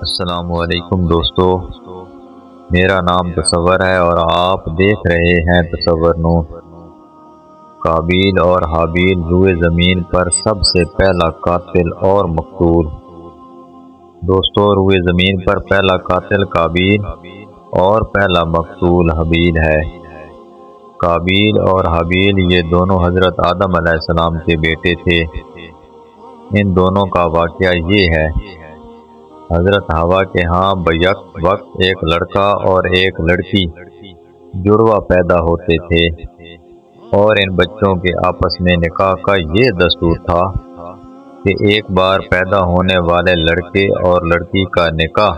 السلام علیکم دوستو، میرا نام تصور ہے اور آپ دیکھ رہے ہیں تصور نور۔ قابیل اور حابیل روئے زمین پر سب سے پہلا قاتل اور مقتول۔ دوستو، روئے زمین پر پہلا قاتل قابیل اور پہلا مقتول حابیل ہے۔ قابیل اور حابیل یہ دونوں حضرت آدم علیہ السلام کے بیٹے تھے۔ ان دونوں کا واقعہ یہ ہے، حضرت حوا کے ہاں بیک وقت ایک لڑکا اور ایک لڑکی جڑواں پیدا ہوتے تھے، اور ان بچوں کے آپس میں نکاح کا یہ دستور تھا کہ ایک بار پیدا ہونے والے لڑکے اور لڑکی کا نکاح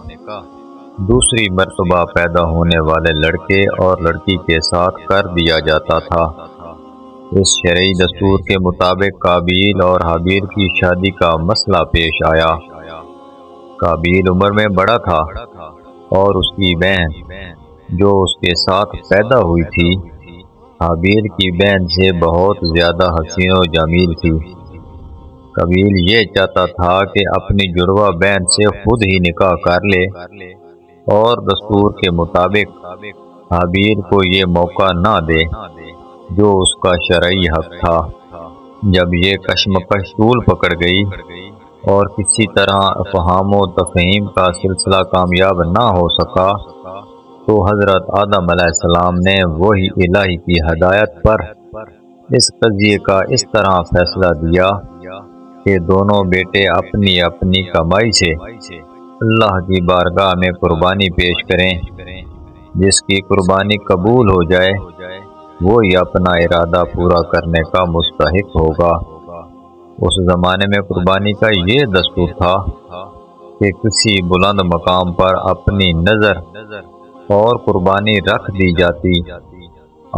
دوسری مرتبہ پیدا ہونے والے لڑکے اور لڑکی کے ساتھ کر دیا جاتا تھا۔ اس شرعی دستور کے مطابق قابیل اور حابیل کی شادی کا مسئلہ پیش آیا۔ قابیل عمر میں بڑا تھا اور اس کی بہن جو اس کے ساتھ پیدا ہوئی تھی حابیل کی بہن سے بہت زیادہ حسین و جمیل تھی۔ قابیل یہ چاہتا تھا کہ اپنی جڑواں بہن سے خود ہی نکاح کر لے، اور دستور کے مطابق حابیل کو یہ موقع نہ دے جو اس کا شرعی حق تھا۔ جب یہ کشمکش طول پکڑ گئی اور کسی طرح افہام و تفہیم کا سلسلہ کامیاب نہ ہو سکا، تو حضرت آدم علیہ السلام نے وحی الہی کی ہدایت پر اس قضیے کا اس طرح فیصلہ دیا کہ دونوں بیٹے اپنی اپنی کمائی سے اللہ کی بارگاہ میں قربانی پیش کریں۔ جس کی قربانی قبول ہو جائے وہی اپنا ارادہ پورا کرنے کا مستحق ہوگا۔ اس زمانے میں قربانی کا یہ دستور تھا کہ کسی بلند مقام پر اپنی نظر اور قربانی رکھ دی جاتی،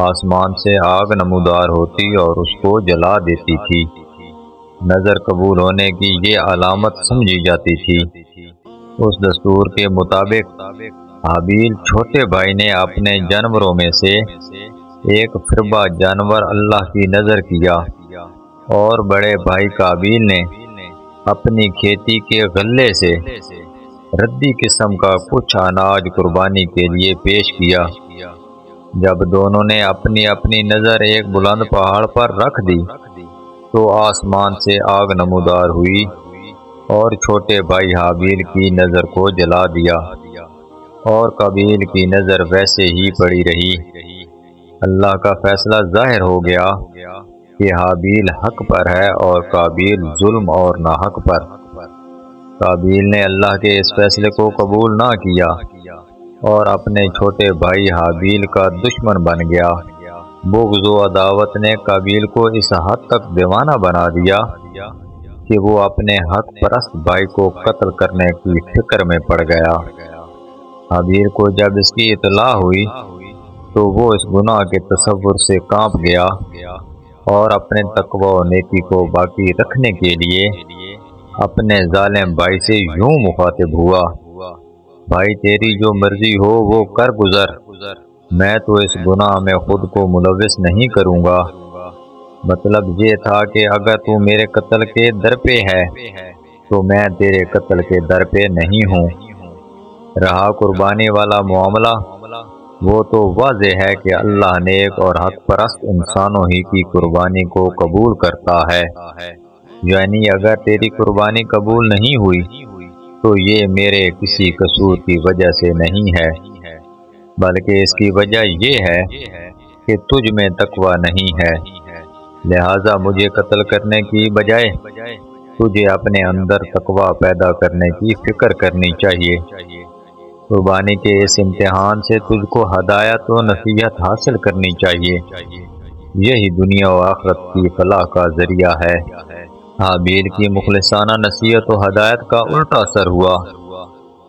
آسمان سے آگ نمودار ہوتی اور اس کو جلا دیتی تھی۔ نظر قبول ہونے کی یہ علامت سمجھی جاتی تھی۔ اس دستور کے مطابق حابیل چھوٹے بھائی نے اپنے جانوروں میں سے ایک پھربا جانور اللہ کی نظر کیا، اور بڑے بھائی قابیل نے اپنی کھیتی کے غلے سے ردی قسم کا کچھ اناج قربانی کے لیے پیش کیا۔ جب دونوں نے اپنی اپنی نظر ایک بلند پہاڑ پر رکھ دی تو آسمان سے آگ نمودار ہوئی اور چھوٹے بھائی حابیل کی نظر کو جلا دیا، اور قابیل کی نظر ویسے ہی پڑی رہی۔ اللہ کا فیصلہ ظاہر ہو گیا کہ حابیل حق پر ہے اور قابیل ظلم اور ناحق پر۔ قابیل نے اللہ کے اس فیصلے کو قبول نہ کیا اور اپنے چھوٹے بھائی حابیل کا دشمن بن گیا۔ بغض و عداوت نے قابیل کو اس حد تک دیوانہ بنا دیا کہ وہ اپنے حق پرست بھائی کو قتل کرنے کی فکر میں پڑ گیا۔ حابیل کو جب اس کی اطلاع ہوئی تو وہ اس گناہ کے تصور سے کانپ گیا اور اپنے تقوی و نیکی کو باقی رکھنے کے لیے اپنے ظالم بھائی سے یوں مخاطب ہوا، بھائی تیری جو مرضی ہو وہ کر گزر، میں تو اس گناہ میں خود کو ملوث نہیں کروں گا۔ مطلب یہ تھا کہ اگر تو میرے قتل کے در پہ ہے تو میں تیرے قتل کے در پہ نہیں ہوں۔ رہا قربانی والا معاملہ، وہ تو واضح ہے کہ اللہ نیک اور حق پرست انسانوں ہی کی قربانی کو قبول کرتا ہے۔ یعنی اگر تیری قربانی قبول نہیں ہوئی تو یہ میرے کسی قصور کی وجہ سے نہیں ہے، بلکہ اس کی وجہ یہ ہے کہ تجھ میں تقوی نہیں ہے، لہٰذا مجھے قتل کرنے کی بجائے تجھے اپنے اندر تقوی پیدا کرنے کی فکر کرنی چاہیے۔ قربانی کے اس امتحان سے تجھ کو ہدایت و نصیحت حاصل کرنی چاہیے، یہی دنیا و آخرت کی فلاح کا ذریعہ ہے۔ حابیل کی مخلصانہ نصیحت و ہدایت کا الٹا اثر ہوا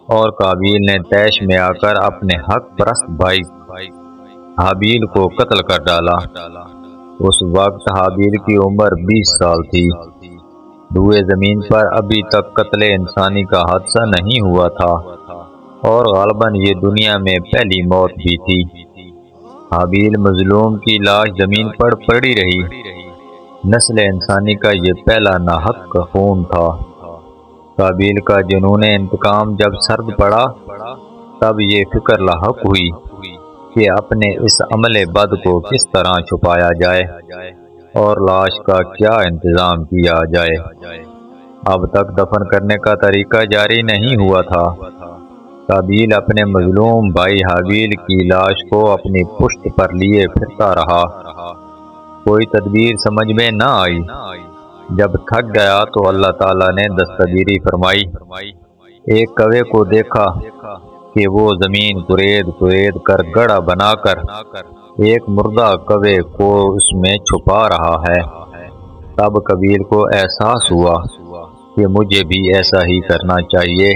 اور قابیل نے طیش میں آ کر اپنے حق پرست بھائی حابیل کو قتل کر ڈالا۔ اس وقت حابیل کی عمر 20 سال تھی۔ روئے زمین پر ابھی تک قتل انسانی کا حادثہ نہیں ہوا تھا اور غالباً یہ دنیا میں پہلی موت بھی تھی۔ حابیل مظلوم کی لاش زمین پر پڑی رہی۔ نسل انسانی کا یہ پہلا ناحق خون تھا۔ قابیل کا جنون انتقام جب سرد پڑا تب یہ فکر لاحق ہوئی کہ اپنے اس عمل بد کو کس طرح چھپایا جائے اور لاش کا کیا انتظام کیا جائے۔ اب تک دفن کرنے کا طریقہ جاری نہیں ہوا تھا۔ قابیل اپنے مظلوم بھائی حابیل کی لاش کو اپنی پشت پر لیے پھرتا رہا۔ کوئی تدبیر سمجھ میں نہ آئی۔ جب تھک گیا تو اللہ تعالیٰ نے دستگیری فرمائی۔ ایک کوے کو دیکھا کہ وہ زمین کورید کر گڑھا بنا کر ایک مردہ کوے کو اس میں چھپا رہا ہے۔ تب قابیل کو احساس ہوا کہ مجھے بھی ایسا ہی کرنا چاہیے۔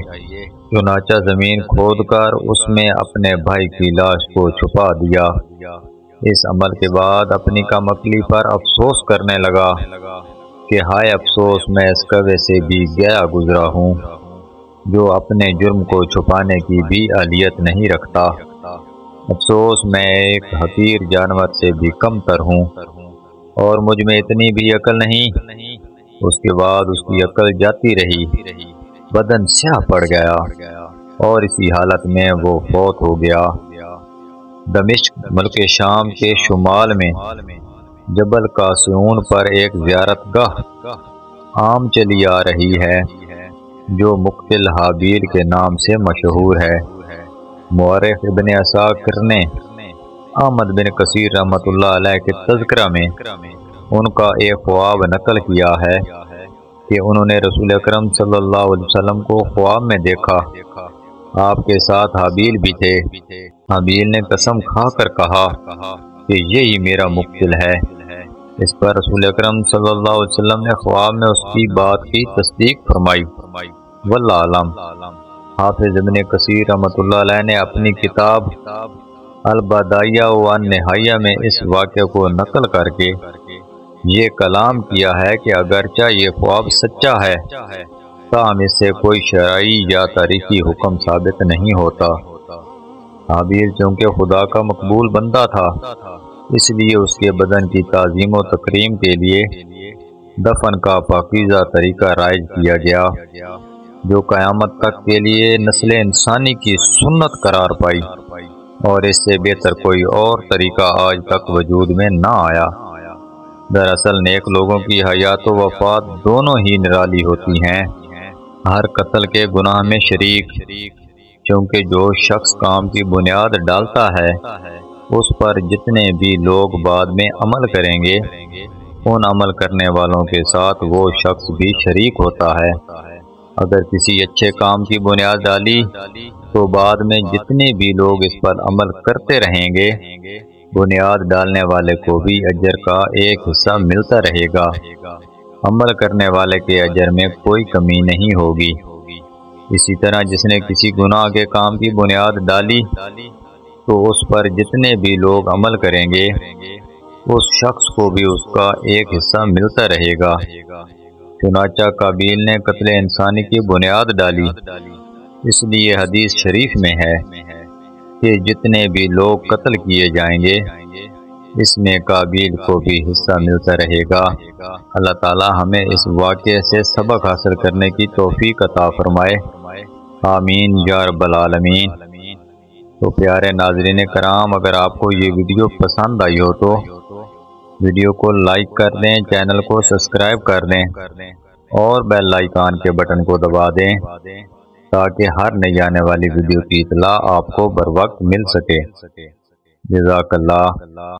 چنانچہ زمین کھود کر اس میں اپنے بھائی کی لاش کو چھپا دیا۔ اس عمل کے بعد اپنی کم عقلی پر افسوس کرنے لگا کہ ہائے افسوس، میں اس کوے سے بھی گیا گزرا ہوں جو اپنے جرم کو چھپانے کی بھی اہلیت نہیں رکھتا۔ افسوس، میں ایک حقیر جانور سے بھی کم تر ہوں اور مجھ میں اتنی بھی عقل نہیں۔ اس کے بعد اس کی عقل جاتی رہی، بدن سیاہ پڑ گیا اور اسی حالت میں وہ فوت ہو گیا۔ دمشق ملک شام کے شمال میں جبل قاسیون پر ایک زیارت گاہ عام چلی آ رہی ہے جو مقتل حابیل کے نام سے مشہور ہے۔ مورخ ابن عساکر نے احمد بن کثیر رحمۃ اللہ علیہ کے تذکرہ میں ان کا ایک خواب نقل کیا ہے کہ انہوں نے رسول اکرم صلی اللہ علیہ وسلم کو خواب میں دیکھا۔ آپ کے ساتھ حابیل بھی تھے۔ حابیل نے قسم کھا کر کہا کہ یہی میرا مقتل ہے۔ اس پر رسول اکرم صلی اللہ علیہ وسلم نے خواب میں اس کی بات کی تصدیق فرمائی۔ واللہ اعلم۔ حافظ ابن کثیر رحمۃ اللہ علیہ نے اپنی کتاب البدایہ والنہایہ میں اس واقعے کو نقل کر کے یہ کلام کیا ہے کہ اگرچہ یہ خواب سچا ہے تاہم اس سے کوئی شرعی یا تاریخی حکم ثابت نہیں ہوتا۔ حابیل چونکہ خدا کا مقبول بندہ تھا، اس لیے اس کے بدن کی تعظیم و تکریم کے لیے دفن کا پاکیزہ طریقہ رائج کیا گیا جو قیامت تک کے لیے نسل انسانی کی سنت قرار پائی، اور اس سے بہتر کوئی اور طریقہ آج تک وجود میں نہ آیا۔ دراصل نیک لوگوں کی حیات و وفات دونوں ہی نرالی ہوتی ہیں، ہر قتل کے گناہ میں شریک، کیونکہ جو شخص کام کی بنیاد ڈالتا ہے اس پر جتنے بھی لوگ بعد میں عمل کریں گے ان عمل کرنے والوں کے ساتھ وہ شخص بھی شریک ہوتا ہے۔ اگر کسی اچھے کام کی بنیاد ڈالی تو بعد میں جتنے بھی لوگ اس پر عمل کرتے رہیں گے بنیاد ڈالنے والے کو بھی اجر کا ایک حصہ ملتا رہے گا۔ عمل کرنے والے کے اجر میں کوئی کمی نہیں ہوگی۔ اسی طرح جس نے کسی گناہ کے کام کی بنیاد ڈالی تو اس پر جتنے بھی لوگ عمل کریں گے اس شخص کو بھی اس کا ایک حصہ ملتا رہے گا۔ چنانچہ قابیل نے قتل انسانی کی بنیاد ڈالی، اس لیے حدیث شریف میں ہے کہ جتنے بھی لوگ قتل کیے جائیں گے اس میں قابیل کو بھی حصہ ملتا رہے گا۔ اللہ تعالی ہمیں اس واقعے سے سبق حاصل کرنے کی توفیق عطا فرمائے، آمین یا رب العالمین۔ تو پیارے ناظرین کرام، اگر آپ کو یہ ویڈیو پسند آئی ہو تو ویڈیو کو لائک کر دیں، چینل کو سبسکرائب کر دیں اور بیل آئیکن کے بٹن کو دبا دیں تاکہ ہر نئی آنے والی ویڈیو کی اطلاع آپ کو بر وقت مل سکے۔ جزاک اللہ۔